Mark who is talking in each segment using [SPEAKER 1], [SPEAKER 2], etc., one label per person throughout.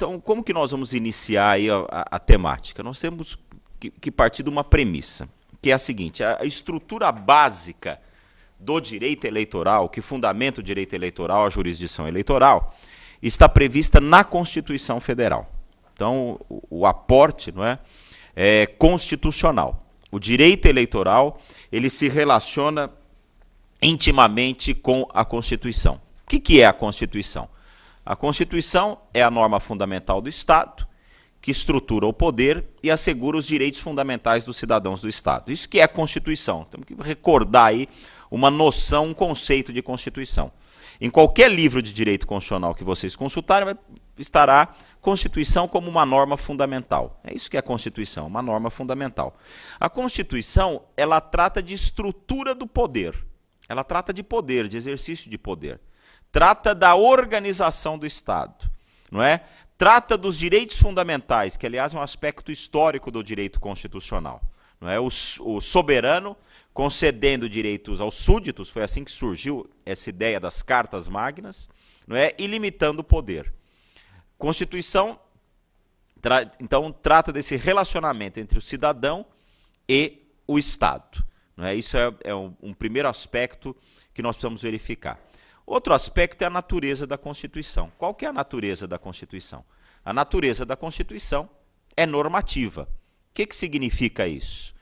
[SPEAKER 1] Então, como que nós vamos iniciar aí a temática? Nós temos que partir de uma premissa, que é a seguinte: a estrutura básica do direito eleitoral, que fundamenta o direito eleitoral, a jurisdição eleitoral, está prevista na Constituição Federal. Então, o aporte, não é constitucional. O direito eleitoral, ele se relaciona intimamente com a Constituição. O que é a Constituição? A Constituição é a norma fundamental do Estado, que estrutura o poder e assegura os direitos fundamentais dos cidadãos do Estado. Isso que é a Constituição. Temos que recordar aí uma noção, um conceito de Constituição. Em qualquer livro de direito constitucional que vocês consultarem, estará Constituição como uma norma fundamental. É isso que é a Constituição, uma norma fundamental. A Constituição, ela trata de estrutura do poder. Ela trata de poder, de exercício de poder. Trata da organização do Estado, não é? Trata dos direitos fundamentais, que aliás é um aspecto histórico do direito constitucional. Não é? O soberano concedendo direitos aos súditos, foi assim que surgiu essa ideia das cartas magnas, não é? E limitando o poder. Constituição, então, trata desse relacionamento entre o cidadão e o Estado. Não é? Isso é um primeiro aspecto que nós precisamos verificar. Outro aspecto é a natureza da Constituição. Qual que é a natureza da Constituição? A natureza da Constituição é normativa. O que significa isso?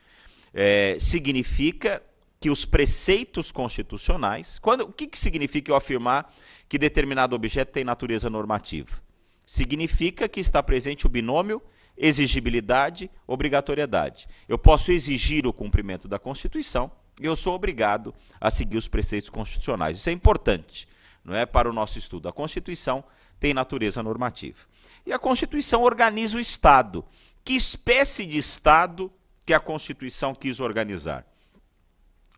[SPEAKER 1] Significa que os preceitos constitucionais... O que significa eu afirmar que determinado objeto tem natureza normativa? Significa que está presente o binômio exigibilidade, obrigatoriedade. Eu posso exigir o cumprimento da Constituição e eu sou obrigado a seguir os preceitos constitucionais. Isso é importante, não é, para o nosso estudo. A Constituição tem natureza normativa. E a Constituição organiza o Estado. Que espécie de Estado que a Constituição quis organizar?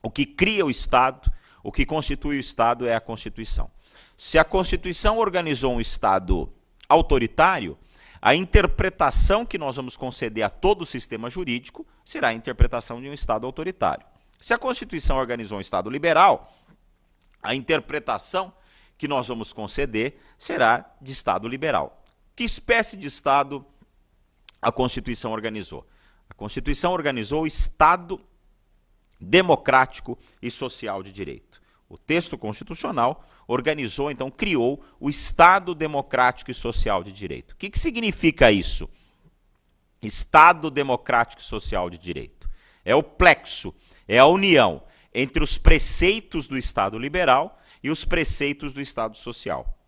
[SPEAKER 1] O que cria o Estado, o que constitui o Estado é a Constituição. Se a Constituição organizou um Estado autoritário, a interpretação que nós vamos conceder a todo o sistema jurídico será a interpretação de um Estado autoritário. Se a Constituição organizou um Estado liberal, a interpretação que nós vamos conceder será de Estado liberal. Que espécie de Estado a Constituição organizou? A Constituição organizou o Estado democrático e social de direito. O texto constitucional organizou, então, criou o Estado democrático e social de direito. O que significa isso? Estado democrático e social de direito. É o plexo, é a união entre os preceitos do Estado liberal e os preceitos do Estado social.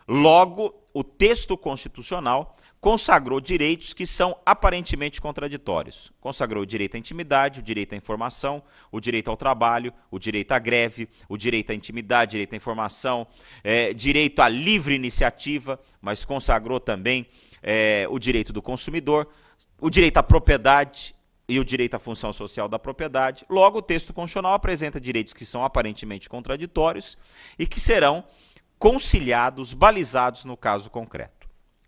[SPEAKER 1] Logo, o texto constitucional consagrou direitos que são aparentemente contraditórios. Consagrou o direito à intimidade, o direito à informação, o direito ao trabalho, o direito à greve, o direito à intimidade, direito à informação, direito à livre iniciativa, mas consagrou também o direito do consumidor, o direito à propriedade e o direito à função social da propriedade. Logo, o texto constitucional apresenta direitos que são aparentemente contraditórios e que serão conciliados, balizados no caso concreto.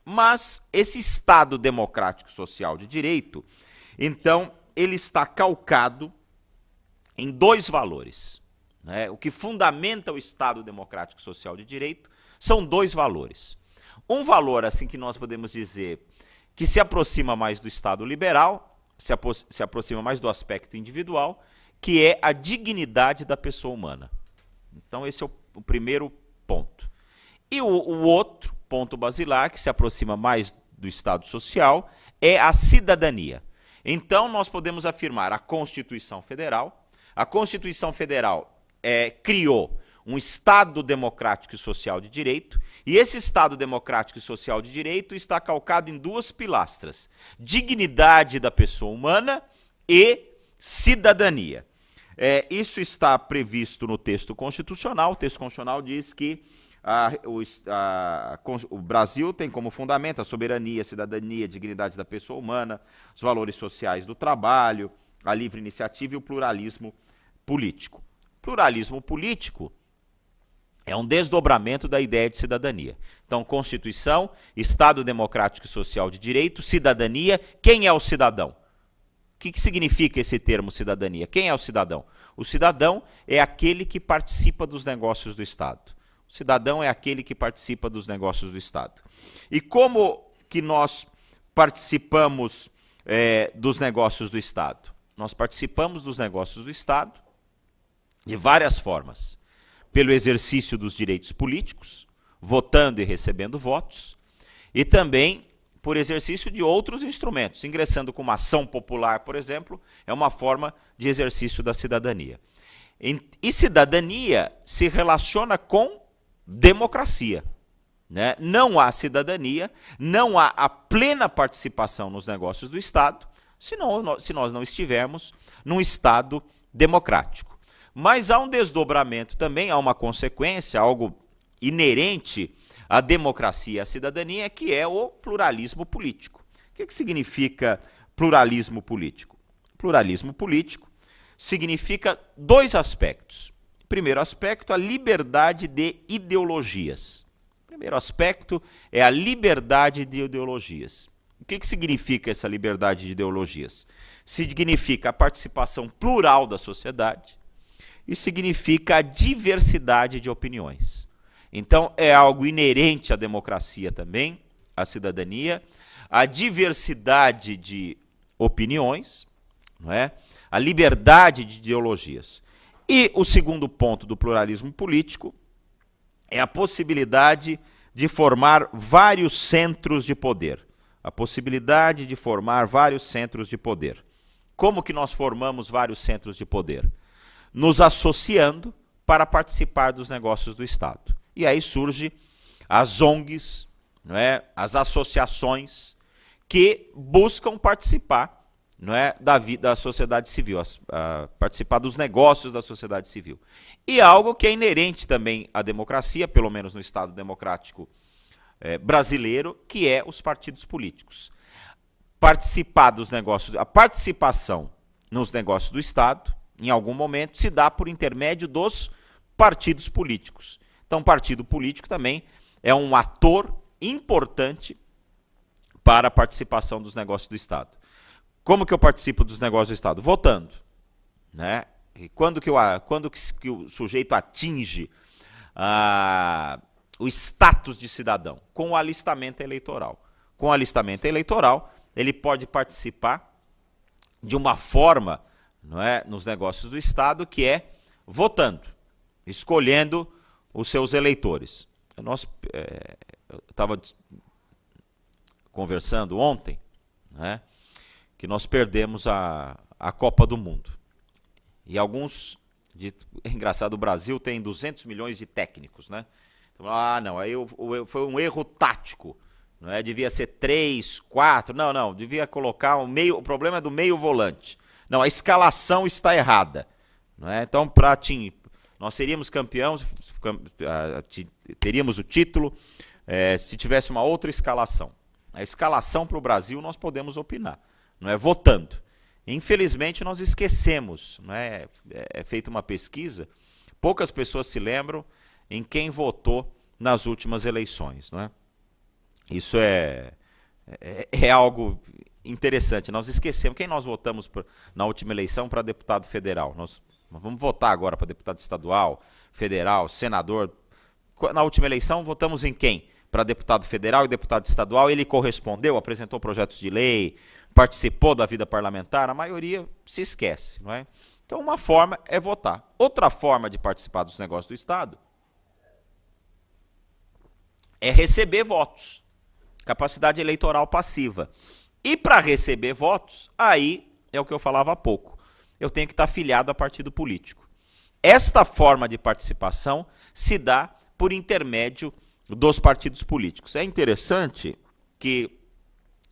[SPEAKER 1] Mas esse Estado democrático social de direito, então, ele está calcado em dois valores. Né? O que fundamenta o Estado democrático social de direito são dois valores. Um valor, assim, que nós podemos dizer que se aproxima mais do Estado liberal, se aproxima mais do aspecto individual, que é a dignidade da pessoa humana. Então, esse é o primeiro ponto. E o outro ponto basilar, que se aproxima mais do Estado social, é a cidadania. Então, nós podemos afirmar a Constituição Federal. A Constituição Federal criou um Estado democrático e social de direito, e esse Estado democrático e social de direito está calcado em duas pilastras: dignidade da pessoa humana e cidadania. Isso está previsto no texto constitucional. O texto constitucional diz que o Brasil tem como fundamento a soberania, a cidadania, a dignidade da pessoa humana, os valores sociais do trabalho, a livre iniciativa e o pluralismo político. Pluralismo político é um desdobramento da ideia de cidadania. Então, Constituição, Estado democrático e social de direito, cidadania. Quem é o cidadão? O que significa esse termo cidadania? Quem é o cidadão? O cidadão é aquele que participa dos negócios do Estado. O cidadão é aquele que participa dos negócios do Estado. E como que nós participamos dos negócios do Estado? Nós participamos dos negócios do Estado de várias formas. Pelo exercício dos direitos políticos, votando e recebendo votos, e também por exercício de outros instrumentos. Ingressando com uma ação popular, por exemplo, é uma forma de exercício da cidadania. E cidadania se relaciona com democracia, né? Não há cidadania, não há a plena participação nos negócios do Estado, se nós não estivermos num Estado democrático. Mas há um desdobramento também, há uma consequência, algo inerente à democracia e à cidadania, que é o pluralismo político. O que significa pluralismo político? Pluralismo político significa dois aspectos. Primeiro aspecto, a liberdade de ideologias. Primeiro aspecto é a liberdade de ideologias. O que significa essa liberdade de ideologias? Significa a participação plural da sociedade e significa a diversidade de opiniões. Então, é algo inerente à democracia também, à cidadania, a diversidade de opiniões, não é? A liberdade de ideologias. E o segundo ponto do pluralismo político é a possibilidade de formar vários centros de poder. A possibilidade de formar vários centros de poder. Como que nós formamos vários centros de poder? Nos associando para participar dos negócios do Estado. E aí surgem as ONGs, não é? As associações que buscam participar, não é? Da vida da sociedade civil, participar dos negócios da sociedade civil. E algo que é inerente também à democracia, pelo menos no Estado democrático brasileiro, que é os partidos políticos. Participar dos negócios, a participação nos negócios do Estado, em algum momento, se dá por intermédio dos partidos políticos. Então, partido político também é um ator importante para a participação dos negócios do Estado. Como que eu participo dos negócios do Estado? Votando, né? E quando que o sujeito atinge o status de cidadão? Com o alistamento eleitoral. Com o alistamento eleitoral, ele pode participar de uma forma, não é, nos negócios do Estado, que é votando, escolhendo os seus eleitores. Eu estava conversando ontem, né, que nós perdemos a Copa do Mundo. E é engraçado, o Brasil tem 200 milhões de técnicos, né? Então, não, aí foi um erro tático, não é? Devia ser 3, 4, não, devia colocar o meio, o problema é do meio volante. Não, a escalação está errada, não é? Então, nós seríamos campeões, teríamos o título se tivesse uma outra escalação. A escalação para o Brasil nós podemos opinar, não é? Votando. Infelizmente nós esquecemos, não é? É feita uma pesquisa, poucas pessoas se lembram em quem votou nas últimas eleições, não é? Isso é algo interessante. Nós esquecemos quem nós votamos na última eleição para deputado federal. Nós vamos votar agora para deputado estadual, federal, senador. Na última eleição votamos em quem? Para deputado federal e deputado estadual. Ele correspondeu, apresentou projetos de lei, participou da vida parlamentar. A maioria se esquece, não é? Então, uma forma é votar. Outra forma de participar dos negócios do Estado é receber votos. Capacidade eleitoral passiva. E para receber votos, aí é o que eu falava há pouco. Eu tenho que estar filiado a partido político. Esta forma de participação se dá por intermédio dos partidos políticos. É interessante que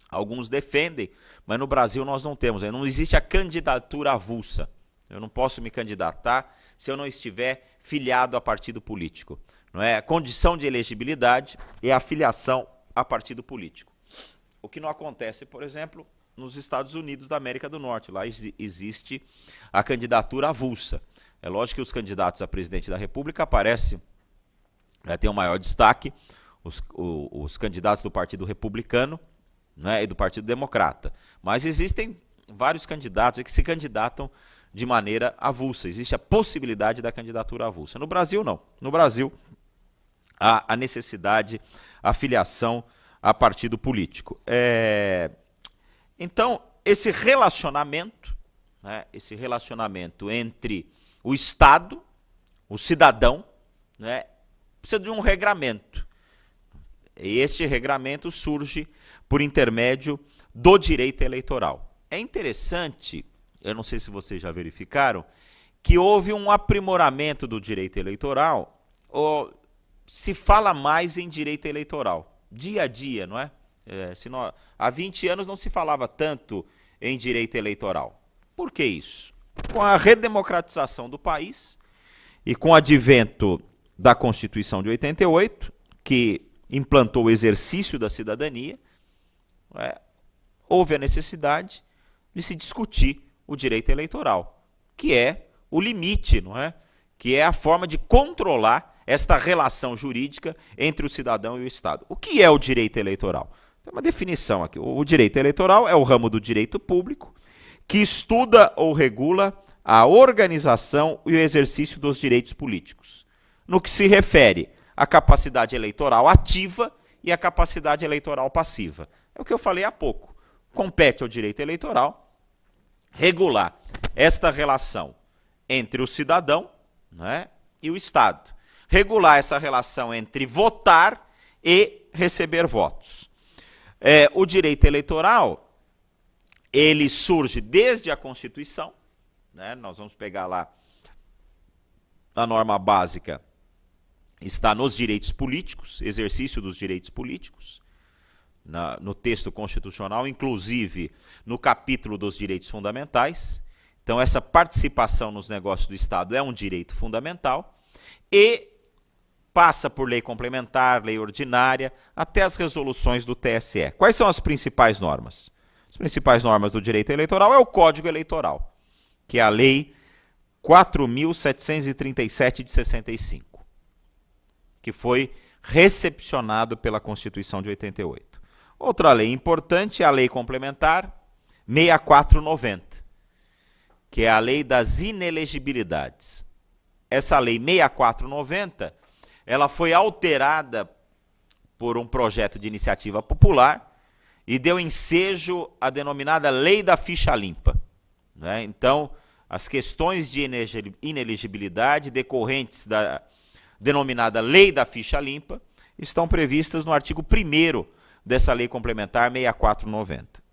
[SPEAKER 1] alguns defendem, mas no Brasil nós não temos. Não existe a candidatura avulsa. Eu não posso me candidatar se eu não estiver filiado a partido político. Não é? A condição de elegibilidade é a filiação a partido político. O que não acontece, por exemplo, nos Estados Unidos da América do Norte. Lá existe a candidatura avulsa. É lógico que os candidatos a presidente da República aparecem, tem um maior destaque, os candidatos do Partido Republicano, né, e do Partido Democrata. Mas existem vários candidatos que se candidatam de maneira avulsa. Existe a possibilidade da candidatura avulsa. No Brasil, não. No Brasil, há a necessidade, a filiação a partido político. Então, esse relacionamento, né, entre o Estado, o cidadão, né, precisa de um regramento. E este regramento surge por intermédio do direito eleitoral. É interessante, eu não sei se vocês já verificaram, que houve um aprimoramento do direito eleitoral, ou se fala mais em direito eleitoral, dia a dia, não é? Há 20 anos não se falava tanto em direito eleitoral. Por que isso? Com a redemocratização do país e com o advento da Constituição de 88, que implantou o exercício da cidadania, houve a necessidade de se discutir o direito eleitoral, que é o limite, não é? Que é a forma de controlar esta relação jurídica entre o cidadão e o Estado. O que é o direito eleitoral? Tem uma definição aqui. O direito eleitoral é o ramo do direito público que estuda ou regula a organização e o exercício dos direitos políticos, no que se refere à capacidade eleitoral ativa e à capacidade eleitoral passiva. É o que eu falei há pouco. Compete ao direito eleitoral regular esta relação entre o cidadão, né, e o Estado. Regular essa relação entre votar e receber votos. O direito eleitoral, ele surge desde a Constituição, né, nós vamos pegar lá a norma básica, está nos direitos políticos, exercício dos direitos políticos, no texto constitucional, inclusive no capítulo dos direitos fundamentais. Então, essa participação nos negócios do Estado é um direito fundamental e passa por lei complementar, lei ordinária, até as resoluções do TSE. Quais são as principais normas? As principais normas do direito eleitoral é o Código Eleitoral, que é a Lei 4.737 de 65, que foi recepcionado pela Constituição de 88. Outra lei importante é a Lei Complementar 6490, que é a Lei das Inelegibilidades. Essa Lei 6490, ela foi alterada por um projeto de iniciativa popular e deu ensejo à denominada Lei da Ficha Limpa, né? Então, as questões de inelegibilidade decorrentes da denominada Lei da Ficha Limpa estão previstas no artigo 1º dessa Lei Complementar 6490.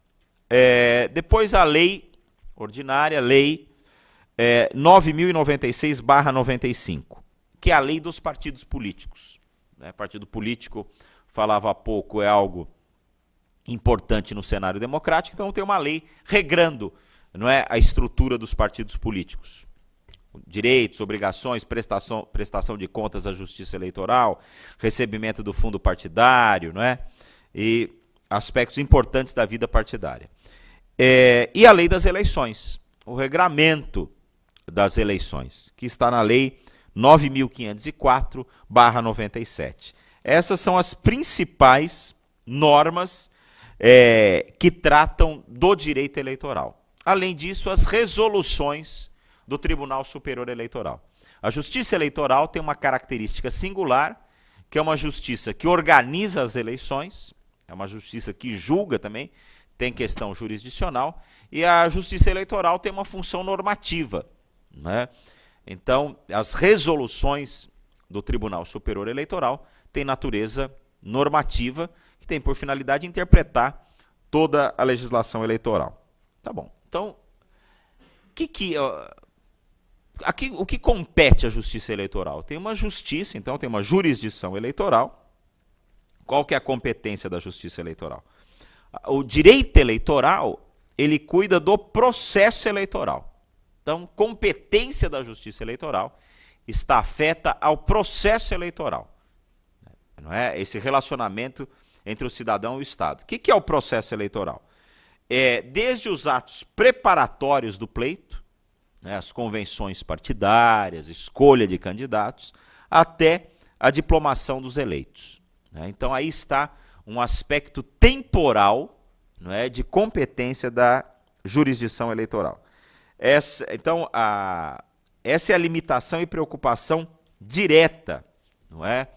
[SPEAKER 1] Depois a Lei Ordinária, Lei 9.096/95, que é a Lei dos Partidos Políticos. Partido político, falava há pouco, é algo importante no cenário democrático, então tem uma lei regrando, não é, a estrutura dos partidos políticos. Direitos, obrigações, prestação de contas à Justiça Eleitoral, recebimento do fundo partidário, não é? E aspectos importantes da vida partidária. E a Lei das Eleições, o regramento das eleições, que está na Lei 9.504/97. Essas são as principais normas que tratam do direito eleitoral. Além disso, as resoluções do Tribunal Superior Eleitoral. A Justiça Eleitoral tem uma característica singular, que é uma justiça que organiza as eleições, é uma justiça que julga também, tem questão jurisdicional, e a Justiça Eleitoral tem uma função normativa, né? Então, as resoluções do Tribunal Superior Eleitoral têm natureza normativa, que tem por finalidade interpretar toda a legislação eleitoral. Tá bom. Então, o que compete à Justiça Eleitoral? Tem uma justiça, então tem uma jurisdição eleitoral. Qual que é a competência da Justiça Eleitoral? O direito eleitoral, ele cuida do processo eleitoral. Então, competência da Justiça Eleitoral está afeta ao processo eleitoral. Não é? Esse relacionamento entre o cidadão e o Estado. O que é o processo eleitoral? Desde os atos preparatórios do pleito, né, as convenções partidárias, escolha de candidatos, até a diplomação dos eleitos. Né? Então, aí está um aspecto temporal, não é, de competência da jurisdição eleitoral. Essa é a limitação e preocupação direta, não é,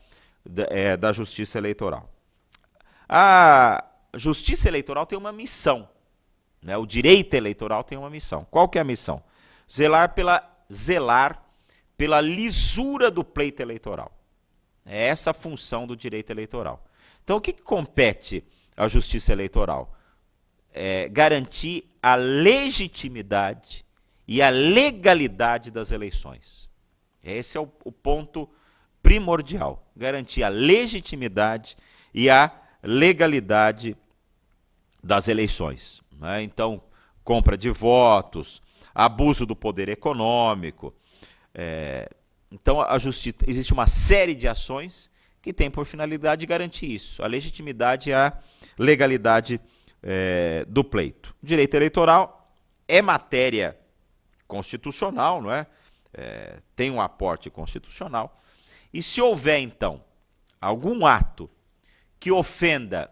[SPEAKER 1] da Justiça Eleitoral. A Justiça Eleitoral tem uma missão, né? O direito eleitoral tem uma missão. Qual que é a missão? Zelar pela lisura do pleito eleitoral. É essa a função do direito eleitoral. Então, o que compete à Justiça Eleitoral? Garantir a legitimidade e a legalidade das eleições. Esse é o ponto primordial. Garantir a legitimidade e a legalidade das eleições, né? Então, compra de votos, abuso do poder econômico. Então, a justiça, existe uma série de ações que tem por finalidade garantir isso, a legitimidade e a legalidade do pleito. O direito eleitoral é matéria constitucional, não é? Tem um aporte constitucional. E se houver, então, algum ato que ofenda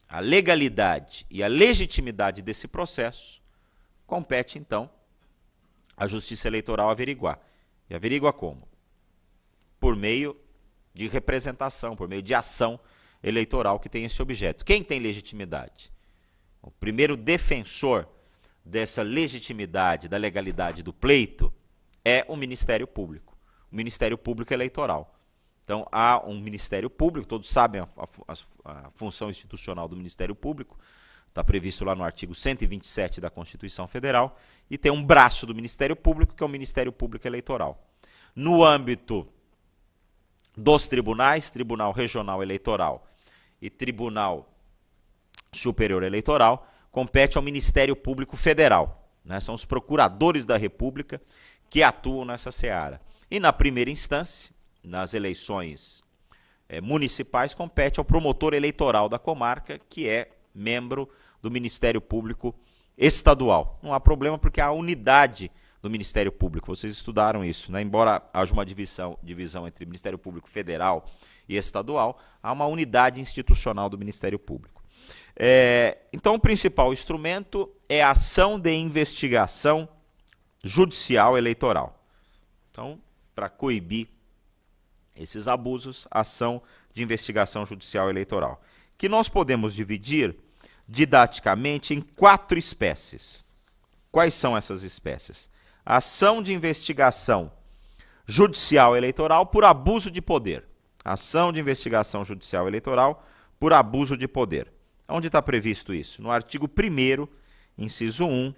[SPEAKER 1] a legalidade e a legitimidade desse processo, compete, então, à Justiça Eleitoral averiguar. E averigua como? Por meio de representação, por meio de ação eleitoral que tem esse objeto. Quem tem legitimidade? O primeiro defensor dessa legitimidade, da legalidade do pleito, é o Ministério Público. O Ministério Público Eleitoral. Então, há um Ministério Público, todos sabem a função institucional do Ministério Público, está previsto lá no artigo 127 da Constituição Federal, e tem um braço do Ministério Público, que é o Ministério Público Eleitoral. No âmbito dos tribunais, Tribunal Regional Eleitoral e Tribunal Superior Eleitoral, compete ao Ministério Público Federal, né? São os procuradores da República que atuam nessa seara. E na primeira instância, nas eleições municipais, compete ao promotor eleitoral da comarca, que é membro do Ministério Público Estadual. Não há problema porque há a unidade do Ministério Público, vocês estudaram isso, né? Embora haja uma divisão entre Ministério Público Federal e Estadual, há uma unidade institucional do Ministério Público. Então, o principal instrumento é a ação de investigação judicial eleitoral. Então, para coibir esses abusos, ação de investigação judicial eleitoral, que nós podemos dividir didaticamente em 4 espécies. Quais são essas espécies? Ação de investigação judicial eleitoral por abuso de poder. Ação de investigação judicial eleitoral por abuso de poder. Onde está previsto isso? No artigo 1º, inciso 1,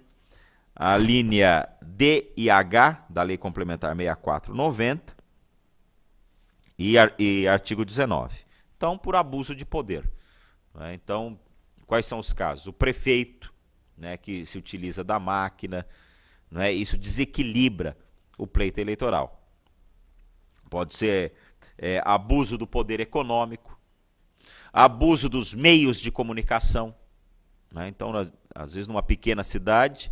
[SPEAKER 1] a linha D e H da Lei Complementar 6490 e artigo 19. Então, por abuso de poder. Né? Então, quais são os casos? O prefeito, né, que se utiliza da máquina, né, isso desequilibra o pleito eleitoral. Pode ser abuso do poder econômico, abuso dos meios de comunicação. Né? Então, às vezes, numa pequena cidade,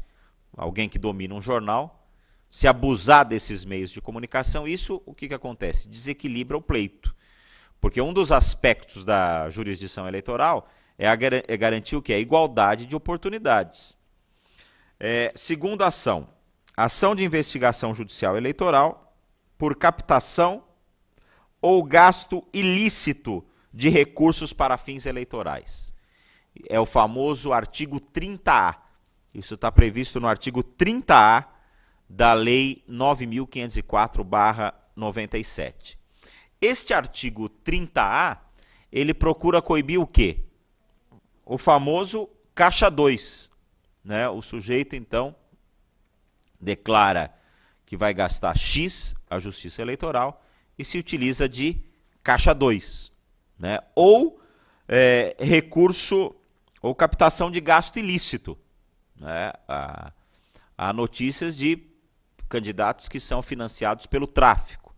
[SPEAKER 1] alguém que domina um jornal, se abusar desses meios de comunicação, isso, o que acontece? Desequilibra o pleito. Porque um dos aspectos da jurisdição eleitoral é garantir o quê? A igualdade de oportunidades. Segunda ação, ação de investigação judicial eleitoral por captação ou gasto ilícito de recursos para fins eleitorais. É o famoso artigo 30A. Isso está previsto no artigo 30A da Lei 9.504/97. Este artigo 30A, ele procura coibir o quê? O famoso caixa 2. Né? O sujeito, então, declara que vai gastar X a Justiça Eleitoral e se utiliza de caixa 2. Né? Ou recurso ou captação de gasto ilícito. Né? Há notícias de candidatos que são financiados pelo tráfico,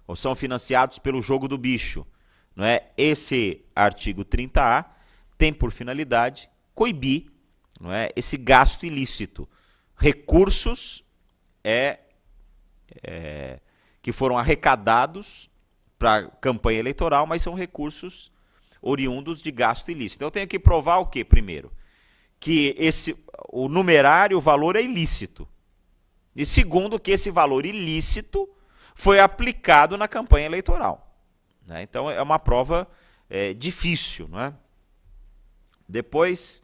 [SPEAKER 1] ou são financiados pelo jogo do bicho. Não é? Esse artigo 30A tem por finalidade coibir, não é, esse gasto ilícito. Recursos que foram arrecadados para a campanha eleitoral, mas são recursos oriundos de gasto ilícito. Então eu tenho que provar o quê primeiro? Que o numerário, o valor é ilícito. E segundo, que esse valor ilícito foi aplicado na campanha eleitoral. Né? Então é uma prova difícil. Não é? Depois,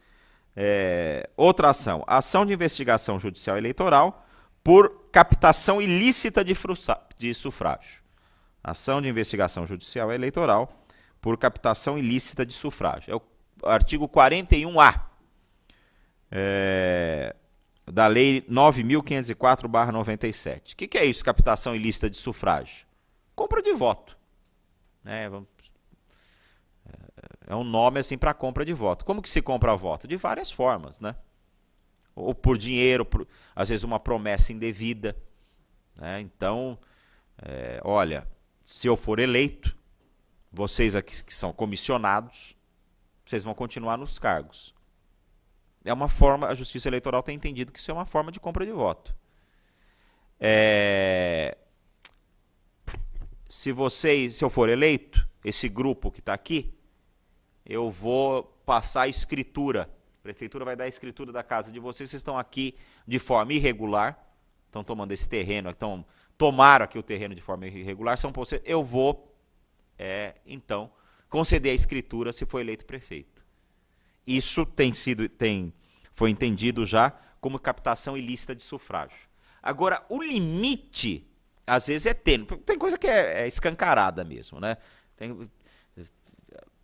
[SPEAKER 1] outra ação. Ação de investigação judicial eleitoral por captação ilícita de sufrágio. Ação de investigação judicial eleitoral por captação ilícita de sufrágio. É o artigo 41A da Lei 9.504/97. O que é isso, captação ilícita de sufrágio? Compra de voto. É um nome assim para compra de voto. Como que se compra voto? De várias formas, né? Ou por dinheiro, às vezes uma promessa indevida. Né? Então, olha, se eu for eleito, vocês aqui que são comissionados, vocês vão continuar nos cargos. É uma forma, a Justiça Eleitoral tem entendido que isso é uma forma de compra de voto. Se eu for eleito, esse grupo que está aqui, eu vou passar a escritura. A prefeitura vai dar a escritura da casa de vocês estão aqui de forma irregular, estão tomando esse terreno, tomaram aqui o terreno de forma irregular, eu vou, então, conceder a escritura se for eleito prefeito. Isso foi entendido já como captação ilícita de sufrágio. Agora, o limite, às vezes, é tênue. Tem coisa que é escancarada mesmo, né?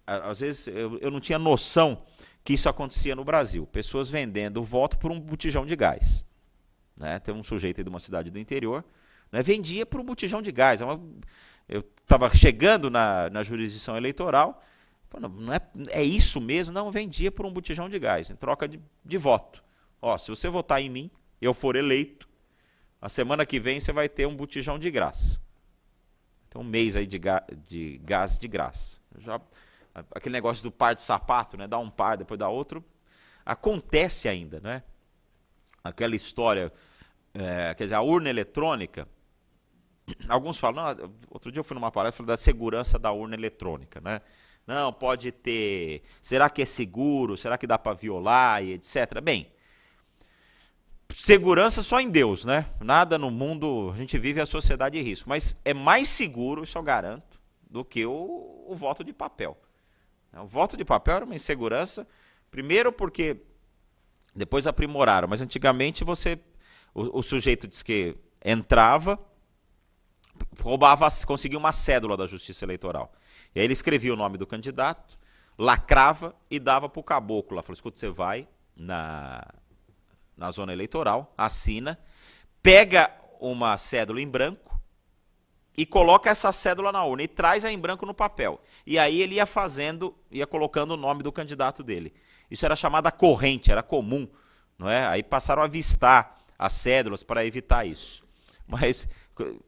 [SPEAKER 1] Às vezes, eu não tinha noção que isso acontecia no Brasil. Pessoas vendendo voto por um botijão de gás. Né? Tem um sujeito aí de uma cidade do interior, né? Vendia por um botijão de gás. Eu estava chegando na jurisdição eleitoral, não é isso mesmo? Não, vendia por um botijão de gás, em troca de voto. Ó, se você votar em mim, eu for eleito, a semana que vem você vai ter um botijão de graça. Então, um mês aí de gás de graça. Aquele negócio do par de sapato, né? Dá um par, depois dá outro. Acontece ainda, né? Aquela história, quer dizer, a urna eletrônica, alguns falam, não, outro dia eu fui numa palestra da segurança da urna eletrônica, né? Não, pode ter, será que é seguro, será que dá para violar e etc. Bem, segurança só em Deus, né? Nada no mundo, a gente vive a sociedade de risco, mas é mais seguro, isso eu garanto, do que o voto de papel. O voto de papel era uma insegurança, primeiro porque depois aprimoraram, mas antigamente o sujeito diz que entrava, conseguia uma cédula da Justiça Eleitoral. E aí ele escrevia o nome do candidato, lacrava e dava para o caboclo. Falou, escuta, você vai na zona eleitoral, assina, pega uma cédula em branco e coloca essa cédula na urna e traz a em branco no papel. E aí ele ia colocando o nome do candidato dele. Isso era chamada corrente, era comum. Não é? Aí passaram a avistar as cédulas para evitar isso. Mas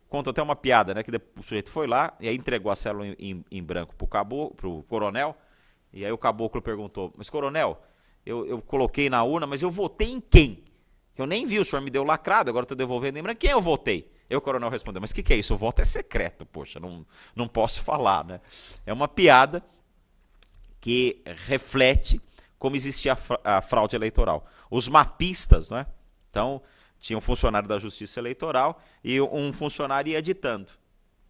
[SPEAKER 1] conta até uma piada, né? Que o sujeito foi lá e aí entregou a cédula em branco pro coronel. E aí o caboclo perguntou, mas coronel, eu coloquei na urna, mas eu votei em quem? Eu nem vi, o senhor me deu lacrado, agora estou devolvendo em branco. Quem eu votei? Aí o coronel respondeu, mas o que é isso? O voto é secreto, poxa, não posso falar, né? É uma piada que reflete como existia a fraude eleitoral. Os mapistas, né? Então, tinha um funcionário da Justiça Eleitoral e um funcionário ia editando.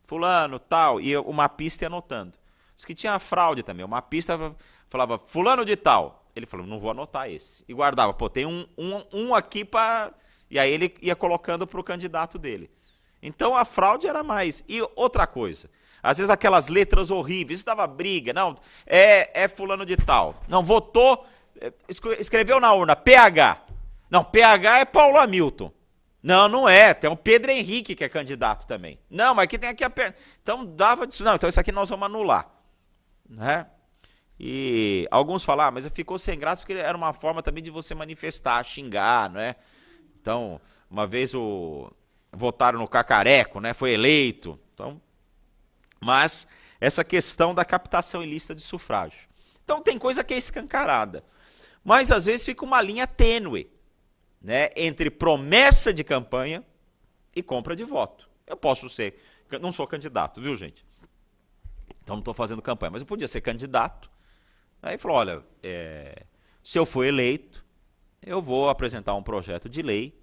[SPEAKER 1] Fulano, tal, e o mapista ia anotando. Diz que tinha a fraude também. O mapista falava, fulano de tal. Ele falou, não vou anotar esse. E guardava, pô, tem um aqui para... E aí ele ia colocando para o candidato dele. Então a fraude era mais. E outra coisa, às vezes aquelas letras horríveis, isso dava briga. Não, é fulano de tal. Não, votou, escreveu na urna, PH. Não, PH é Paulo Hamilton. Não, não é. Tem o Pedro Henrique que é candidato também. Não, mas aqui tem aqui a perna. Então dava disso. Não, então isso aqui nós vamos anular. Né? E alguns falaram, mas ficou sem graça porque era uma forma também de você manifestar, xingar, não é? Então, uma vez votaram no Cacareco, né? Foi eleito. Então, mas essa questão da captação ilícita de sufrágio. Então tem coisa que é escancarada. Mas às vezes fica uma linha tênue, né, entre promessa de campanha e compra de voto. Eu posso ser, não sou candidato, viu, gente? Então não estou fazendo campanha, mas eu podia ser candidato. Aí falou, olha, se eu for eleito, eu vou apresentar um projeto de lei,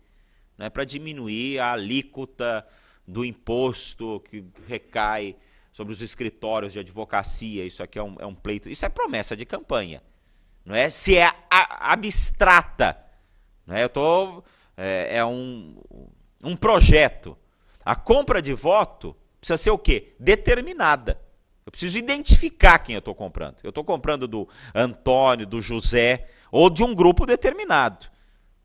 [SPEAKER 1] né, para diminuir a alíquota do imposto que recai sobre os escritórios de advocacia. Isso aqui é um pleito, isso é promessa de campanha. não é? Se é abstrata, não é? É um projeto. A compra de voto precisa ser o quê? Determinada. Eu preciso identificar quem eu estou comprando. Eu estou comprando do Antônio, do José, ou de um grupo determinado.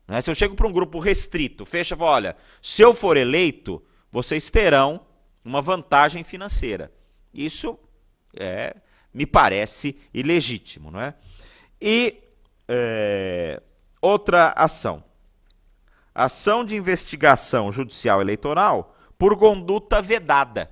[SPEAKER 1] Né? Se eu chego para um grupo restrito, fecha e fala, olha, se eu for eleito, vocês terão uma vantagem financeira. Isso me parece ilegítimo. Não é? E outra ação. Ação de investigação judicial eleitoral por conduta vedada.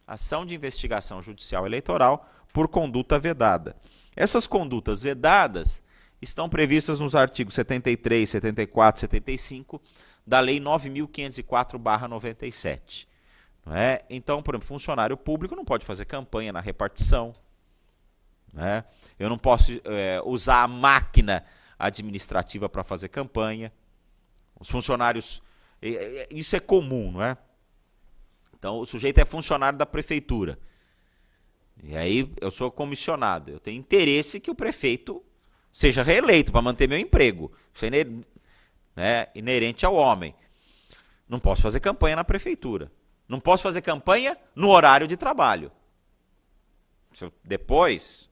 [SPEAKER 1] Ação de investigação judicial eleitoral por conduta vedada. Essas condutas vedadas estão previstas nos artigos 73, 74, 75 da Lei 9.504/97. Não é? Então, por exemplo, funcionário público não pode fazer campanha na repartição. Não é? Eu não posso usar a máquina administrativa para fazer campanha. Os funcionários, isso é comum, não é? Então, o sujeito é funcionário da prefeitura. E aí, eu sou comissionado. Eu tenho interesse que o prefeito seja reeleito para manter meu emprego. Isso é inerente ao homem. Não posso fazer campanha na prefeitura. Não posso fazer campanha no horário de trabalho. Depois,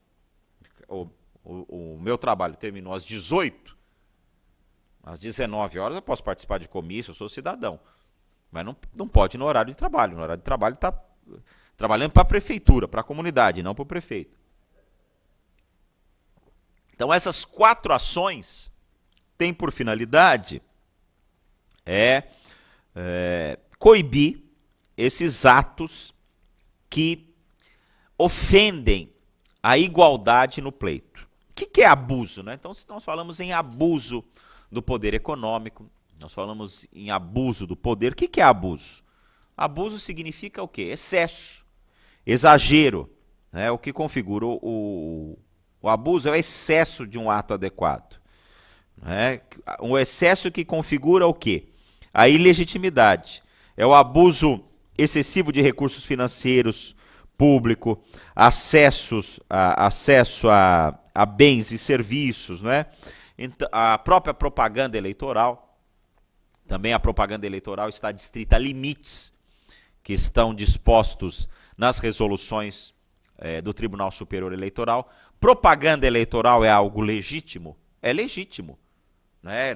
[SPEAKER 1] o meu trabalho terminou às 18, às 19 horas eu posso participar de comício, eu sou cidadão. Mas não pode no horário de trabalho. No horário de trabalho está trabalhando para a prefeitura, para a comunidade, não para o prefeito. Então, essas 4 ações têm por finalidade coibir esses atos que ofendem a igualdade no pleito. O que é abuso? Né? Então, se nós falamos em abuso do poder econômico, nós falamos em abuso do poder. O que é abuso? Abuso significa o quê? Excesso, exagero. Né? O que configura o abuso é o excesso de um ato adequado. Né? Um excesso que configura o quê? A ilegitimidade. É o abuso excessivo de recursos financeiros público, acesso a bens e serviços, né? Então, a própria propaganda eleitoral. Também a propaganda eleitoral está adstrita a limites que estão dispostos nas resoluções do Tribunal Superior Eleitoral. Propaganda eleitoral é algo legítimo? É legítimo. Né?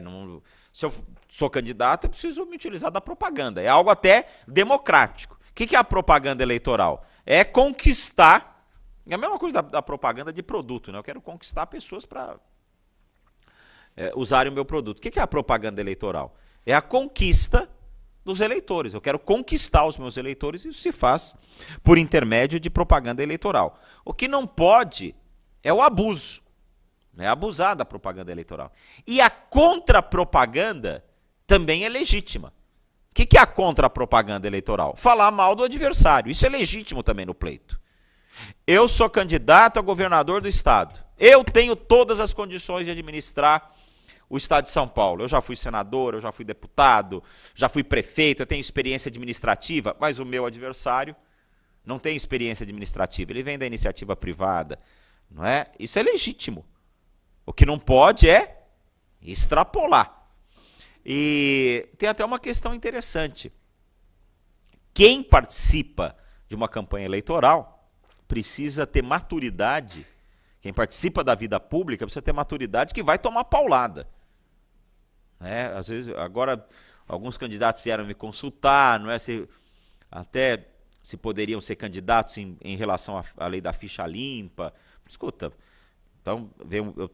[SPEAKER 1] Se eu sou candidato, eu preciso me utilizar da propaganda. É algo até democrático. O que é a propaganda eleitoral? É conquistar, é a mesma coisa da propaganda de produto. Né? Eu quero conquistar pessoas para usarem o meu produto. O que é a propaganda eleitoral? É a conquista dos eleitores. Eu quero conquistar os meus eleitores e isso se faz por intermédio de propaganda eleitoral. O que não pode é o abuso, né? Abusar da propaganda eleitoral. E a contrapropaganda também é legítima. O que é a contrapropaganda eleitoral? Falar mal do adversário. Isso é legítimo também no pleito. Eu sou candidato a governador do estado. Eu tenho todas as condições de administrar o estado de São Paulo. Eu já fui senador, eu já fui deputado, já fui prefeito, eu tenho experiência administrativa, mas o meu adversário não tem experiência administrativa, ele vem da iniciativa privada, não é? Isso é legítimo. O que não pode é extrapolar. E tem até uma questão interessante. Quem participa de uma campanha eleitoral precisa ter maturidade. Quem participa da vida pública precisa ter maturidade que vai tomar paulada. Às vezes, agora, alguns candidatos vieram me consultar, não é? Até se poderiam ser candidatos em relação à lei da ficha limpa. Escuta, então eu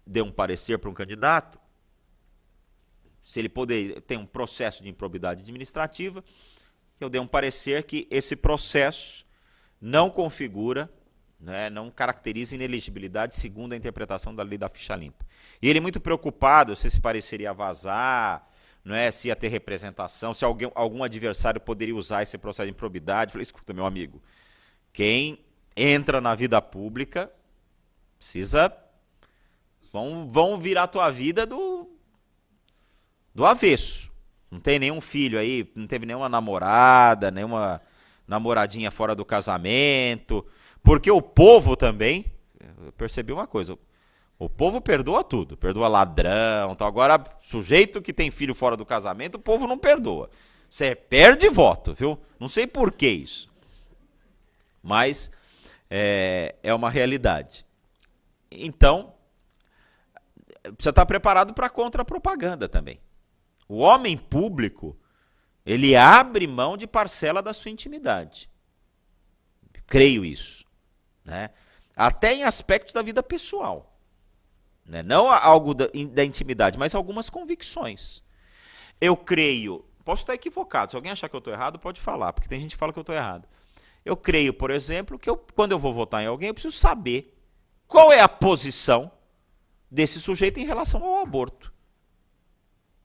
[SPEAKER 1] dei um parecer para um candidato, se ele tem um processo de improbidade administrativa, eu dei um parecer que esse processo não configura, né, não caracteriza inelegibilidade segundo a interpretação da lei da ficha limpa. E ele muito preocupado se esse parecer ia vazar, não é, se ia ter representação, se algum adversário poderia usar esse processo de improbidade. Eu falei, escuta, meu amigo, quem entra na vida pública precisa... Vão virar a tua vida do avesso. Não tem nenhum filho aí, não teve nenhuma namorada, nenhuma namoradinha fora do casamento... Porque o povo também, eu percebi uma coisa, O povo perdoa tudo, perdoa ladrão, tal. Agora, sujeito que tem filho fora do casamento, o povo não perdoa. Você perde voto, viu? Não sei por que isso, mas é uma realidade. Então, precisa estar preparado para a contra-propaganda também. O homem público, ele abre mão de parcela da sua intimidade. Creio isso, né? Até em aspectos da vida pessoal. Né? Não algo da intimidade, mas algumas convicções. Eu creio, posso estar equivocado, se alguém achar que eu estou errado, pode falar, porque tem gente que fala que eu estou errado. Eu creio, por exemplo, que quando eu vou votar em alguém, eu preciso saber qual é a posição desse sujeito em relação ao aborto.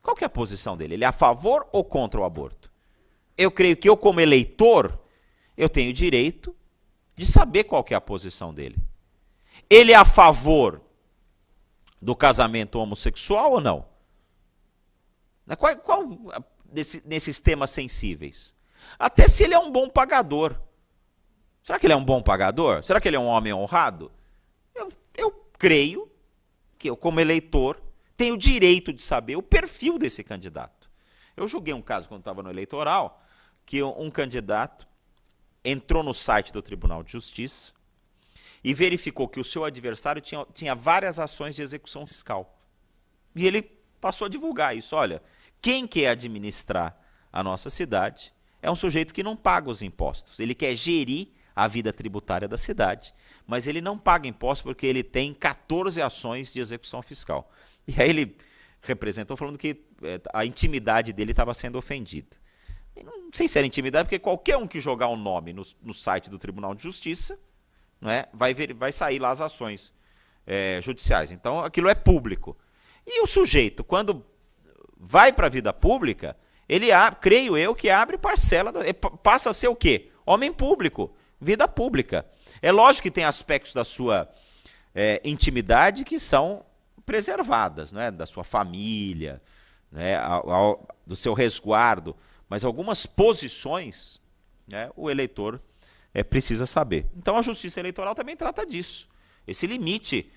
[SPEAKER 1] Qual que é a posição dele? Ele é a favor ou contra o aborto? Eu creio que eu, como eleitor, eu tenho direito de saber qual que é a posição dele. Ele é a favor do casamento homossexual ou não? Qual nesses temas sensíveis? Até se ele é um bom pagador. Será que ele é um bom pagador? Será que ele é um homem honrado? Eu creio que eu, como eleitor, tenho o direito de saber o perfil desse candidato. Eu julguei um caso quando estava no eleitoral, que um candidato entrou no site do Tribunal de Justiça e verificou que o seu adversário tinha várias ações de execução fiscal. E ele passou a divulgar isso. Olha, quem quer administrar a nossa cidade é um sujeito que não paga os impostos. Ele quer gerir a vida tributária da cidade, mas ele não paga impostos porque ele tem 14 ações de execução fiscal. E aí ele representou falando que a intimidade dele estava sendo ofendida. E não sei se era intimidade, porque qualquer um que jogar um nome no site do Tribunal de Justiça, não é, vai sair lá as ações judiciais. Então aquilo é público. E o sujeito, quando vai para a vida pública, ele creio eu que abre parcela, passa a ser o quê? Homem público, vida pública. É lógico que tem aspectos da sua intimidade que são preservadas, né? Da sua família, né? Do seu resguardo, mas algumas posições, né, o eleitor precisa saber. Então a Justiça Eleitoral também trata disso, esse limite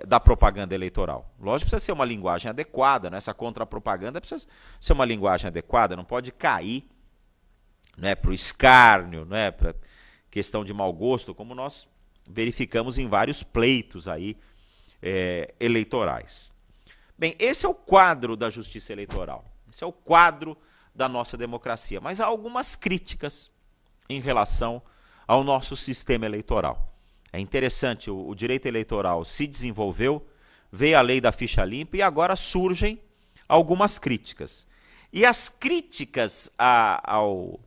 [SPEAKER 1] da propaganda eleitoral. Lógico que precisa ser uma linguagem adequada, né? Essa contra-propaganda precisa ser uma linguagem adequada, não pode cair, né, para o escárnio, né, para questão de mau gosto, como nós verificamos em vários pleitos aí, eleitorais. Bem, esse é o quadro da Justiça Eleitoral, esse é o quadro da nossa democracia, mas há algumas críticas em relação ao nosso sistema eleitoral. É interessante, o direito eleitoral se desenvolveu, veio a lei da ficha limpa e agora surgem algumas críticas. E as críticas ao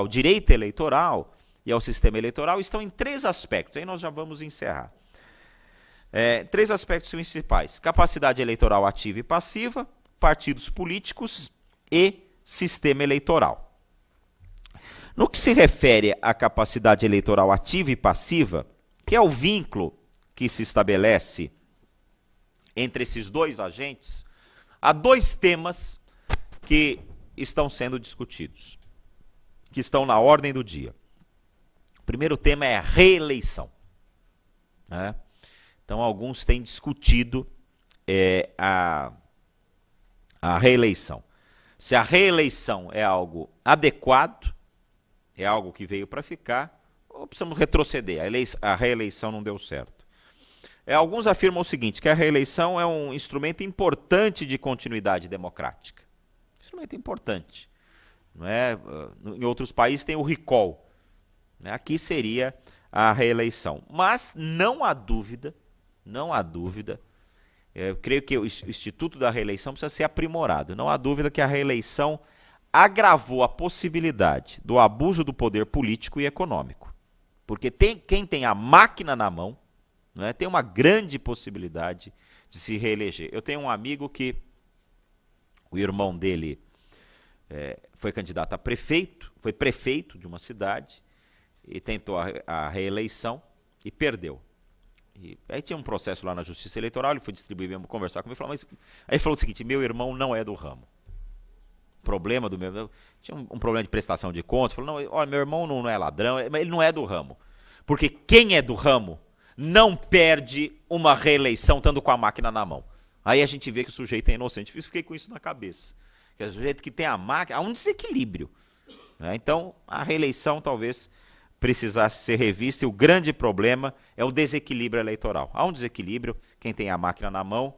[SPEAKER 1] direito eleitoral e ao sistema eleitoral estão em 3 aspectos, aí nós já vamos encerrar. 3 aspectos principais: capacidade eleitoral ativa e passiva, partidos políticos e sistema eleitoral. No que se refere à capacidade eleitoral ativa e passiva, que é o vínculo que se estabelece entre esses 2 agentes, há 2 temas que estão sendo discutidos, que estão na ordem do dia. O primeiro tema é a reeleição, né? Então, alguns têm discutido a reeleição. Se a reeleição é algo adequado, é algo que veio para ficar, ou precisamos retroceder, a reeleição não deu certo. Alguns afirmam o seguinte, que a reeleição é um instrumento importante de continuidade democrática. Instrumento importante. Não é? Em outros países tem o recall. Né? Aqui seria a reeleição. Mas não há dúvida, eu creio que o Instituto da Reeleição precisa ser aprimorado. Não há dúvida que a reeleição agravou a possibilidade do abuso do poder político e econômico. Porque quem tem a máquina na mão, não é, tem uma grande possibilidade de se reeleger. Eu tenho um amigo que o irmão dele foi candidato a prefeito, foi prefeito de uma cidade e tentou a reeleição e perdeu. E aí tinha um processo lá na Justiça Eleitoral, ele foi distribuir mesmo, conversar comigo, aí ele falou o seguinte: meu irmão não é do ramo. Problema do meu... Tinha um problema de prestação de contas. Falou, não, olha, meu irmão não é ladrão, ele não é do ramo. Porque quem é do ramo não perde uma reeleição estando com a máquina na mão. Aí a gente vê que o sujeito é inocente. Eu fiquei com isso na cabeça. Que é o sujeito que tem a máquina, há um desequilíbrio. Né? Então, a reeleição talvez precisasse ser revista, e o grande problema é o desequilíbrio eleitoral. Há um desequilíbrio, quem tem a máquina na mão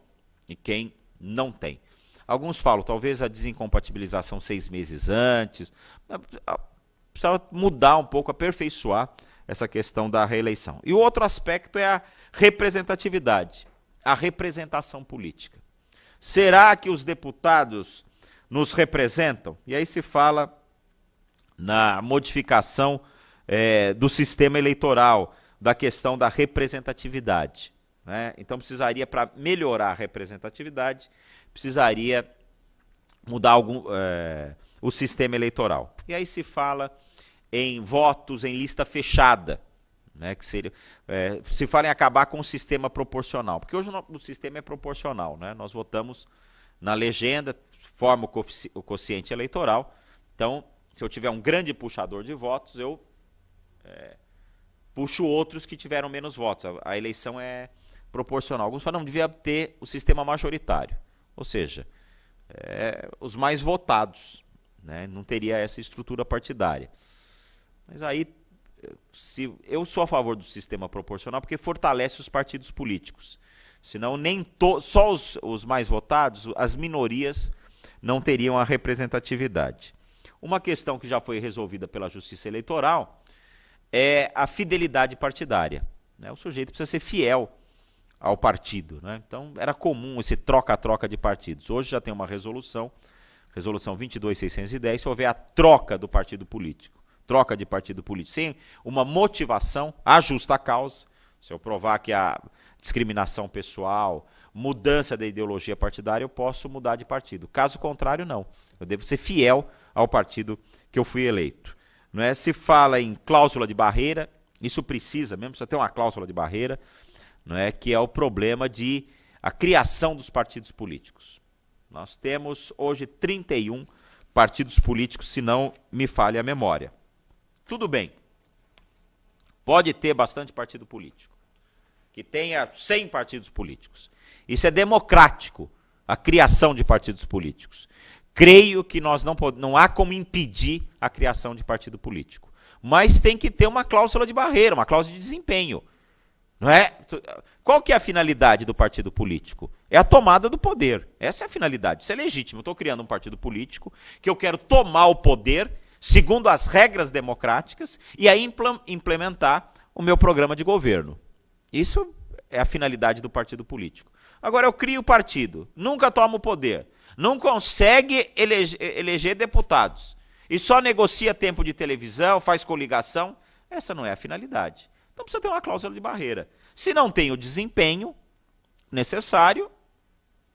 [SPEAKER 1] e quem não tem. Alguns falam, talvez a desincompatibilização 6 meses antes, precisava mudar um pouco, aperfeiçoar essa questão da reeleição. E o outro aspecto é a representatividade, a representação política. Será que os deputados nos representam? E aí se fala na modificação do sistema eleitoral, da questão da representatividade. Né? Então precisaria, para melhorar a representatividade, precisaria mudar o sistema eleitoral. E aí se fala em votos em lista fechada, né, que seria, se fala em acabar com o sistema proporcional, porque hoje o sistema é proporcional, né? Nós votamos na legenda, forma o quociente eleitoral, então se eu tiver um grande puxador de votos, eu puxo outros que tiveram menos votos, a eleição é proporcional. Alguns falam, não, devia ter o sistema majoritário, ou seja, os mais votados, né? Não teria essa estrutura partidária. Mas aí, eu sou a favor do sistema proporcional porque fortalece os partidos políticos. Senão, só os mais votados, as minorias, não teriam a representatividade. Uma questão que já foi resolvida pela Justiça Eleitoral é a fidelidade partidária. Né? O sujeito precisa ser fiel ao partido. Né? Então, era comum esse troca-troca de partidos. Hoje já tem uma resolução 22.610, se houver a troca do partido político. Troca de partido político sem uma motivação, a justa causa, se eu provar que há discriminação pessoal, mudança da ideologia partidária, eu posso mudar de partido. Caso contrário, não. Eu devo ser fiel ao partido que eu fui eleito. Não é? Se fala em cláusula de barreira, isso precisa ter uma cláusula de barreira, não é? Que é o problema de a criação dos partidos políticos. Nós temos hoje 31 partidos políticos, se não me falha a memória. Tudo bem, pode ter bastante partido político, que tenha 100 partidos políticos. Isso é democrático, a criação de partidos políticos. Creio que não há como impedir a criação de partido político. Mas tem que ter uma cláusula de barreira, uma cláusula de desempenho. Não é? Qual que é a finalidade do partido político? É a tomada do poder. Essa é a finalidade. Isso é legítimo. Eu estou criando um partido político que eu quero tomar o poder segundo as regras democráticas, e aí implementar o meu programa de governo. Isso é a finalidade do partido político. Agora eu crio o partido, nunca tomo o poder, não consegue eleger deputados, e só negocia tempo de televisão, faz coligação, essa não é a finalidade. Então precisa ter uma cláusula de barreira. Se não tem o desempenho necessário,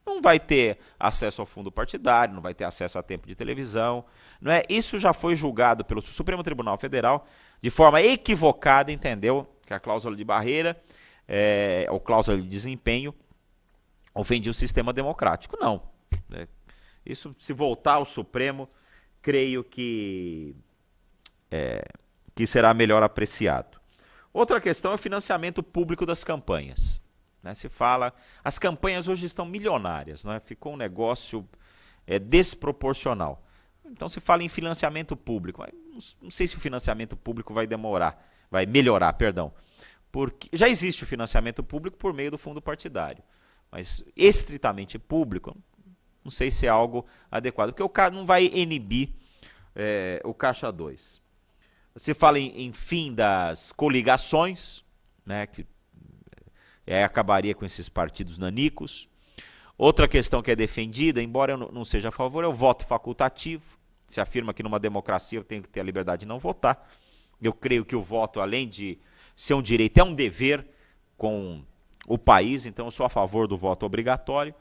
[SPEAKER 1] não vai ter acesso ao fundo partidário, não vai ter acesso a tempo de televisão. Não é? Isso já foi julgado pelo Supremo Tribunal Federal de forma equivocada, entendeu? Que a cláusula de barreira, ou cláusula de desempenho, ofendia o sistema democrático. Não. Isso, se voltar ao Supremo, creio que será melhor apreciado. Outra questão é o financiamento público das campanhas. Se fala, as campanhas hoje estão milionárias, não é? Ficou um negócio desproporcional. Então se fala em financiamento público, mas não sei se o financiamento público vai melhorar, porque já existe o financiamento público por meio do fundo partidário, mas estritamente público, não sei se é algo adequado, porque o cara não vai inibir o Caixa 2. Se fala em fim das coligações, né, que acabaria com esses partidos nanicos. Outra questão que é defendida, embora eu não seja a favor, é o voto facultativo. Se afirma que numa democracia eu tenho que ter a liberdade de não votar. Eu creio que o voto, além de ser um direito, é um dever com o país, então eu sou a favor do voto obrigatório.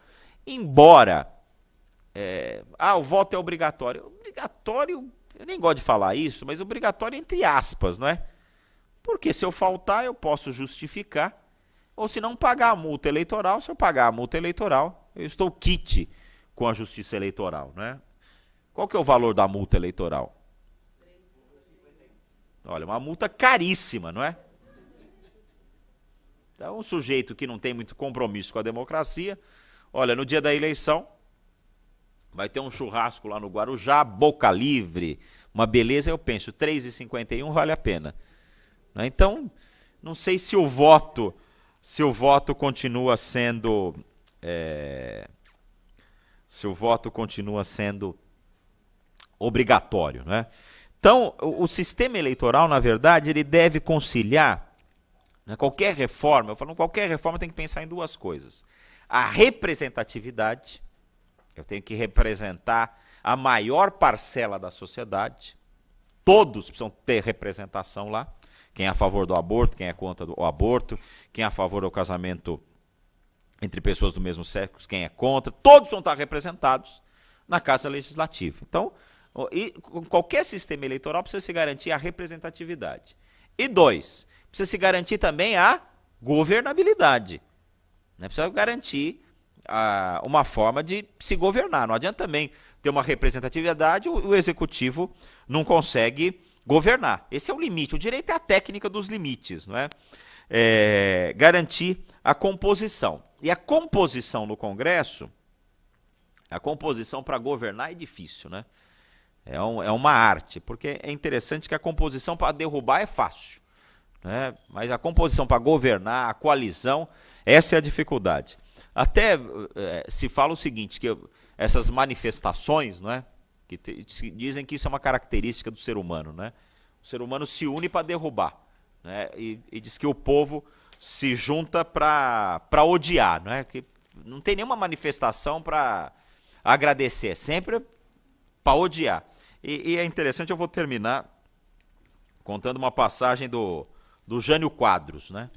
[SPEAKER 1] Embora, o voto é obrigatório. Obrigatório, eu nem gosto de falar isso, mas obrigatório entre aspas, não é? Porque se eu faltar, eu posso justificar, ou se não pagar a multa eleitoral. Se eu pagar a multa eleitoral, eu estou quite com a justiça eleitoral, né? Qual que é o valor da multa eleitoral? Olha, uma multa caríssima, não é? Então, um sujeito que não tem muito compromisso com a democracia, olha, no dia da eleição, vai ter um churrasco lá no Guarujá, boca livre, uma beleza, eu penso, 3,51 vale a pena. Então, não sei se o voto continua sendo... se o voto continua sendo obrigatório, né? Então, o sistema eleitoral, na verdade, ele deve conciliar, né, qualquer reforma, eu falo, qualquer reforma tem que pensar em duas coisas. A representatividade, eu tenho que representar a maior parcela da sociedade, todos precisam ter representação lá, quem é a favor do aborto, quem é contra o aborto, quem é a favor do casamento entre pessoas do mesmo sexo, quem é contra, todos vão estar representados na Casa Legislativa. Então, qualquer sistema eleitoral precisa se garantir a representatividade. E dois, precisa se garantir também a governabilidade. Né? Precisa garantir uma forma de se governar. Não adianta também ter uma representatividade, o executivo não consegue governar. Esse é o limite. O direito é a técnica dos limites, não é? Garantir a composição. E a composição no Congresso, a composição para governar é difícil, né? É uma arte, porque é interessante que a composição para derrubar é fácil, né? Mas a composição para governar, a coalizão, essa é a dificuldade. Até se fala o seguinte, que essas manifestações, né, que dizem que isso é uma característica do ser humano, né? O ser humano se une para derrubar, né? E diz que o povo se junta para odiar, não é? Que não tem nenhuma manifestação para agradecer, é sempre para odiar. E é interessante, eu vou terminar contando uma passagem do Jânio Quadros, né?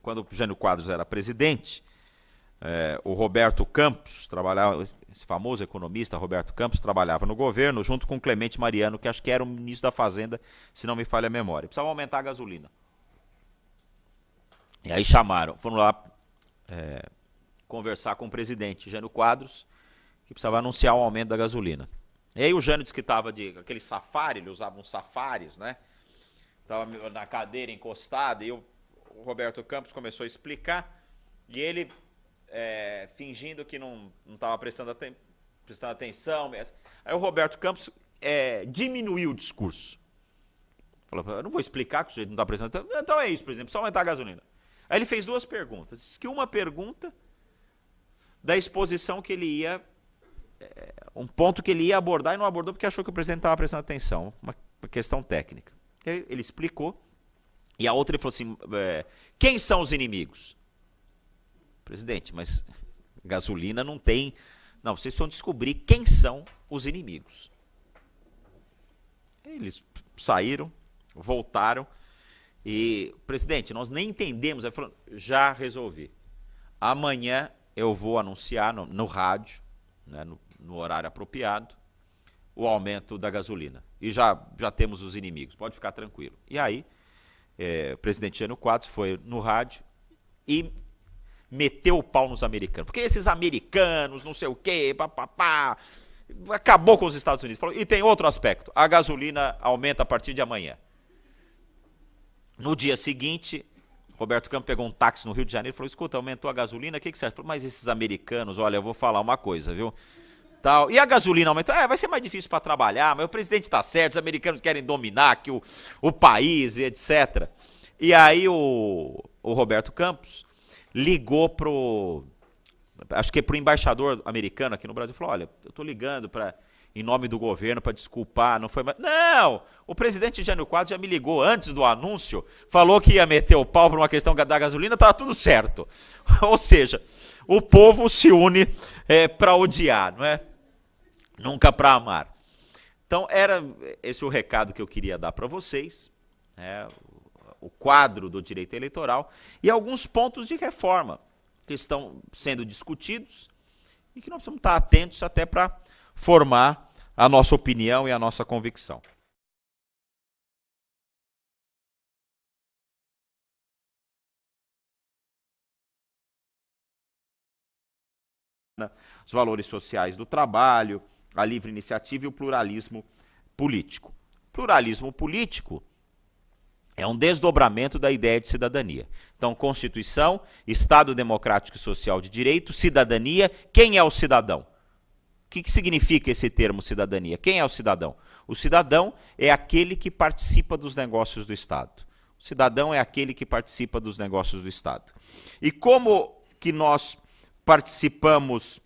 [SPEAKER 1] Quando o Jânio Quadros era presidente, o Roberto Campos trabalhava, esse famoso economista Roberto Campos trabalhava no governo junto com Clemente Mariano, que acho que era o ministro da Fazenda, se não me falha a memória. Precisava aumentar a gasolina. E aí foram lá conversar com o presidente Jânio Quadros, que precisava anunciar o aumento da gasolina. E aí o Jânio disse que estava de aquele safari, ele usava uns safaris, né? Estava na cadeira encostada, e o Roberto Campos começou a explicar, e ele, fingindo que não estava prestando atenção. Aí o Roberto Campos diminuiu o discurso. Falou, eu não vou explicar que o sujeito não está prestando atenção. Então é isso, por exemplo, só aumentar a gasolina. Aí ele fez duas perguntas. Diz que uma pergunta da exposição que ele ia... um ponto que ele ia abordar e não abordou porque achou que o presidente estava prestando atenção. Uma questão técnica. Aí ele explicou. E a outra ele falou assim, quem são os inimigos? Presidente, mas gasolina não tem... Não, vocês precisam descobrir quem são os inimigos. Eles saíram, voltaram. E, presidente, nós nem entendemos. Ele falou, já resolvi. Amanhã eu vou anunciar no rádio, né, no horário apropriado, o aumento da gasolina. E já temos os inimigos, pode ficar tranquilo. E aí, o presidente Jânio Quadros foi no rádio e meteu o pau nos americanos. Porque esses americanos, não sei o quê, papapá, acabou com os Estados Unidos. Falou, e tem outro aspecto, a gasolina aumenta a partir de amanhã. No dia seguinte, Roberto Campos pegou um táxi no Rio de Janeiro e falou, escuta, aumentou a gasolina, o que você acha? Falou, mas esses americanos, olha, eu vou falar uma coisa, viu? Tal. E a gasolina aumentou? Vai ser mais difícil para trabalhar, mas o presidente está certo, os americanos querem dominar aqui o país e etc. E aí o Roberto Campos ligou acho que é pro embaixador americano aqui no Brasil, falou, olha, eu estou ligando em nome do governo para desculpar, não foi mais... Não! O presidente Jânio Quadros já me ligou antes do anúncio, falou que ia meter o pau por uma questão da gasolina, estava tudo certo. Ou seja, o povo se une para odiar, não é? Nunca para amar. Então, era esse o recado que eu queria dar para vocês, o quadro do direito eleitoral e alguns pontos de reforma que estão sendo discutidos e que nós precisamos estar atentos até para formar a nossa opinião e a nossa convicção. Os valores sociais do trabalho, a livre iniciativa e o pluralismo político. Pluralismo político É um desdobramento da ideia de cidadania. Então, Constituição, Estado Democrático e Social de Direito, cidadania. Quem é o cidadão? O que significa esse termo cidadania? Quem é o cidadão? O cidadão é aquele que participa dos negócios do Estado. O cidadão é aquele que participa dos negócios do Estado. E como que nós participamos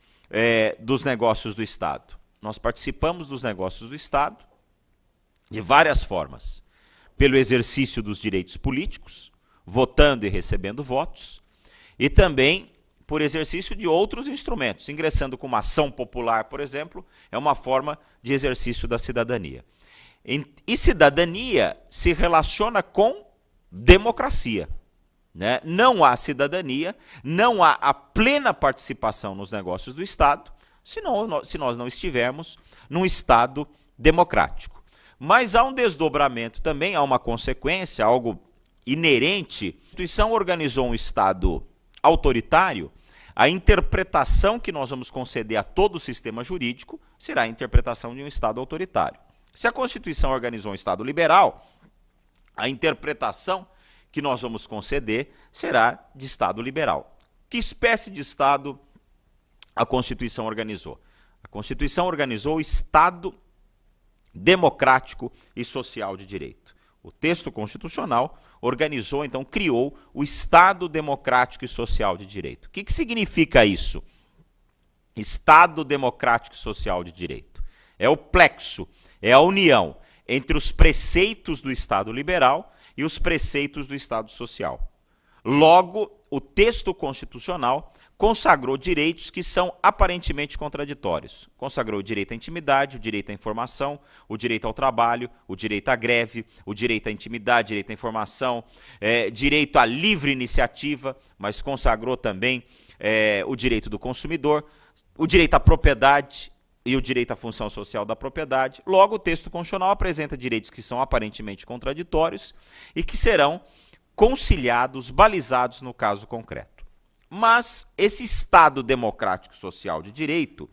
[SPEAKER 1] dos negócios do Estado? Nós participamos dos negócios do Estado de várias formas. Pelo exercício dos direitos políticos, votando e recebendo votos, e também por exercício de outros instrumentos. Ingressando com uma ação popular, por exemplo, é uma forma de exercício da cidadania. E cidadania se relaciona com democracia, né? Não há cidadania, não há a plena participação nos negócios do Estado, se nós não estivermos num Estado democrático. Mas há um desdobramento também, há uma consequência, algo inerente. A Constituição organizou um Estado autoritário, a interpretação que nós vamos conceder a todo o sistema jurídico será a interpretação de um Estado autoritário. Se a Constituição organizou um Estado liberal, a interpretação que nós vamos conceder será de Estado liberal. Que espécie de Estado a Constituição organizou? A Constituição organizou o Estado democrático e social de direito. O texto constitucional organizou, então, criou o Estado democrático e social de direito. O que significa isso? Estado democrático e social de direito. É o plexo, é a união entre os preceitos do Estado liberal e os preceitos do Estado social. Logo, o texto constitucional consagrou direitos que são aparentemente contraditórios. Consagrou o direito à intimidade, o direito à informação, o direito ao trabalho, o direito à greve, o direito à intimidade, direito à informação, direito à livre iniciativa, mas consagrou também o direito do consumidor, o direito à propriedade e o direito à função social da propriedade. Logo, o texto constitucional apresenta direitos que são aparentemente contraditórios e que serão conciliados, balizados no caso concreto. Mas esse Estado democrático social de direito,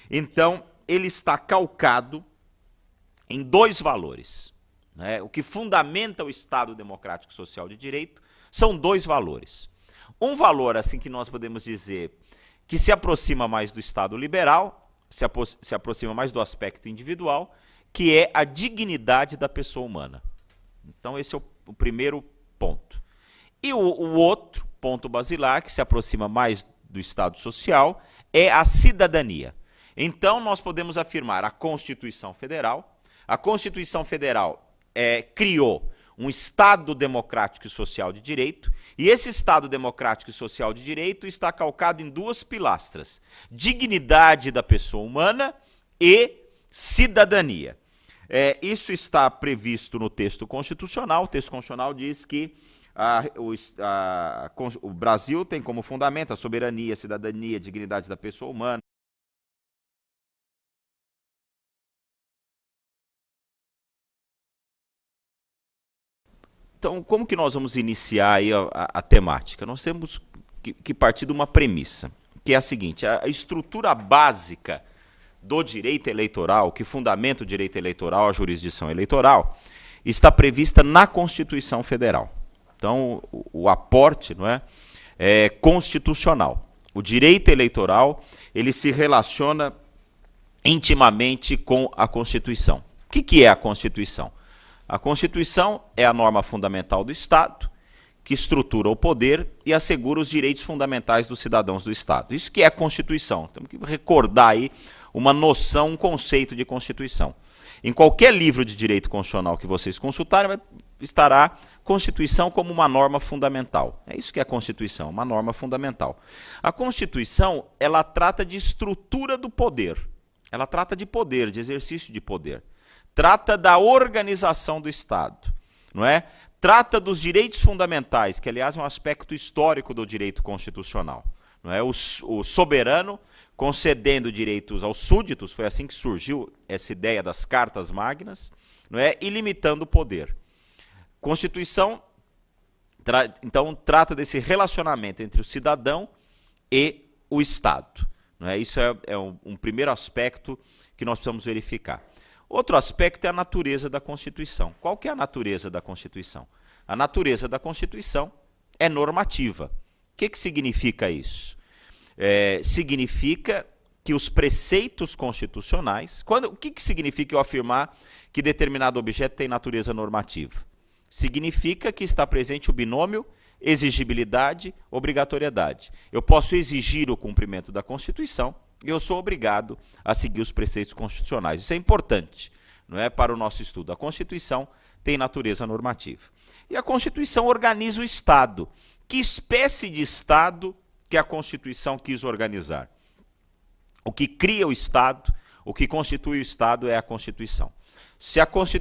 [SPEAKER 1] então, ele está calcado em dois valores, né? O que fundamenta o Estado democrático social de direito são dois valores. Um valor, assim, que nós podemos dizer que se aproxima mais do Estado liberal, se aproxima mais do aspecto individual, que é a dignidade da pessoa humana. Então, esse é o primeiro ponto. E o outro ponto basilar, que se aproxima mais do Estado social, é a cidadania. Então, nós podemos afirmar a Constituição Federal. A Constituição Federal criou um Estado democrático e social de direito, e esse Estado democrático e social de direito está calcado em duas pilastras: dignidade da pessoa humana e cidadania. Isso está previsto no texto constitucional. O texto constitucional diz que o Brasil tem como fundamento a soberania, a cidadania, a dignidade da pessoa humana. Então, como que nós vamos iniciar aí a temática? Nós temos que partir de uma premissa, que é a seguinte: a estrutura básica do direito eleitoral, que fundamenta o direito eleitoral, a jurisdição eleitoral, está prevista na Constituição Federal. Então, o aporte, não é constitucional. O direito eleitoral, ele se relaciona intimamente com a Constituição. O que é a Constituição? A Constituição é a norma fundamental do Estado, que estrutura o poder e assegura os direitos fundamentais dos cidadãos do Estado. Isso que é a Constituição. Temos que recordar aí uma noção, um conceito de Constituição. Em qualquer livro de direito constitucional que vocês consultarem, estará Constituição como uma norma fundamental. É isso que é a Constituição, uma norma fundamental. A Constituição, ela trata de estrutura do poder. Ela trata de poder, de exercício de poder. Trata da organização do Estado, não é? Trata dos direitos fundamentais, que aliás é um aspecto histórico do direito constitucional, não é? O soberano concedendo direitos aos súditos, foi assim que surgiu essa ideia das cartas magnas, não é? E limitando o poder. Constituição, então, trata desse relacionamento entre o cidadão e o Estado, não é? Isso é um primeiro aspecto que nós precisamos verificar. Outro aspecto é a natureza da Constituição. Qual que é a natureza da Constituição? A natureza da Constituição é normativa. O que significa isso? Significa que os preceitos constitucionais... O que significa eu afirmar que determinado objeto tem natureza normativa? Significa que está presente o binômio exigibilidade, obrigatoriedade. Eu posso exigir o cumprimento da Constituição e eu sou obrigado a seguir os preceitos constitucionais. Isso é importante, não é, para o nosso estudo. A Constituição tem natureza normativa. E a Constituição organiza o Estado. Que espécie de Estado que a Constituição quis organizar? O que cria o Estado, o que constitui o Estado é a Constituição. Se a Constituição